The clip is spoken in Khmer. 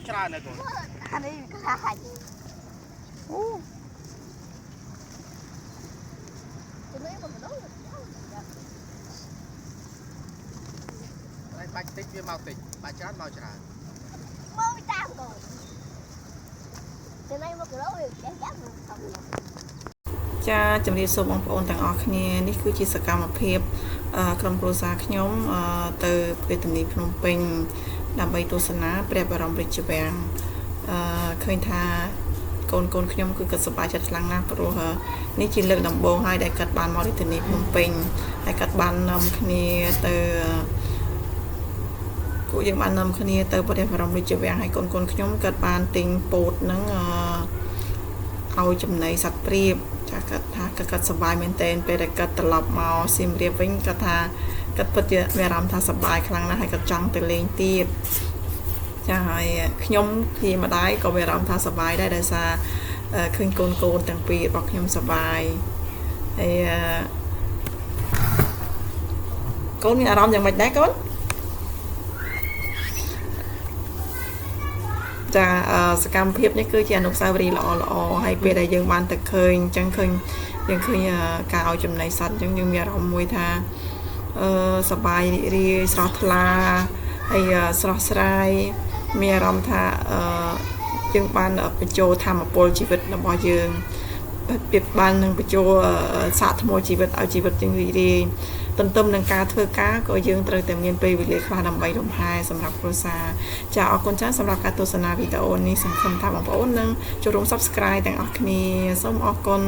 ច្រើនណាស់គាត់អានេះខ្លាចអូទៅនេះមិនដឹងហើយបាច់តិចវាមកតិចបាច់ច្រើនមកច្រើនមកវាតាមកូនទៅនេះមកក្រោយចាំចាំធំចាជំរាបសួរបងប្អូនទាំងអស់គ្នានេះគឺជាសកម្មភាពក្រុមគ្រួសារខ្ញុំទៅព្រះធានីភ្នំពេញដើម្បីទស្សនាព្រះបរមរាជវាំងឃើញថាកូនខ្ញុំគឺគាត់សប្បាយចិត្តខ្លាំងណាស់ព្រោះនេះជាលើកដំបូងហើយដែលគាត់បានមករាជធានីភ្នំពេញហើយគាត់បាននាំគ្នាទៅពួកយើងបាននាំគ្នាទៅព្រះបរមរាជវាំងហើយកូនខ្ញុំគាត់បានទិញពោតហ្នឹងឲ្យចំណីសត្វព្រាបចាគាត់ថាគាត់សប្បាយមែនទែនពេលដែលគាត់ត្រឡប់មកសៀមរាបវិញគាត់ថាគាត់ពិតជាមានអារម្មណ៍ថាសប្បាយខ្លាំងណាស់ហើយគាត់ចង់ទៅលេងទៀតចាហើយខ្ញុំជាម្ដាយក៏មានអារម្មណ៍ថាសប្បាយដែរដោយសារឃើញកូនទាំងពីររបស់ខ្ញុំសប្បាយហើយកូនមានអារម្មណ៍យ៉ាងម៉េចដែរកូនចាសកម្មភាពនេះគឺជាអនុស្សាវរីយ៍ល្អហើយពេលដែលយើងបានទៅឃើញអញ្ចឹងឃើញយើងឃើញការឲ្យចំណីសត្វអញ្ចឹងយើងមានអារម្មណ៍មួយថាសប្បាយរីករាយស្រស់ថ្លាហើយស្រស់ស្រាយមានអារម្មណ៍ថាយើងបានបញ្ចូលធម៌ពលជីវិតរបស់យើងបាននឹងបញ្ចូលសាកថ្មជីវិតឲ្យជីវិតយើងរីករាយទន្ទឹមនឹងការធ្វើការក៏យើងត្រូវតែមានពេលវេលាខ្លះដើម្បីលំហែសម្រាប់គ្រួសារចាអរគុណច្រើនសម្រាប់ការទស្សនាវីដេអូនេះសង្ឃឹមថាបងប្អូននឹងចូលរួម Subscribe ទាំងអស់គ្នាសូមអរគុណ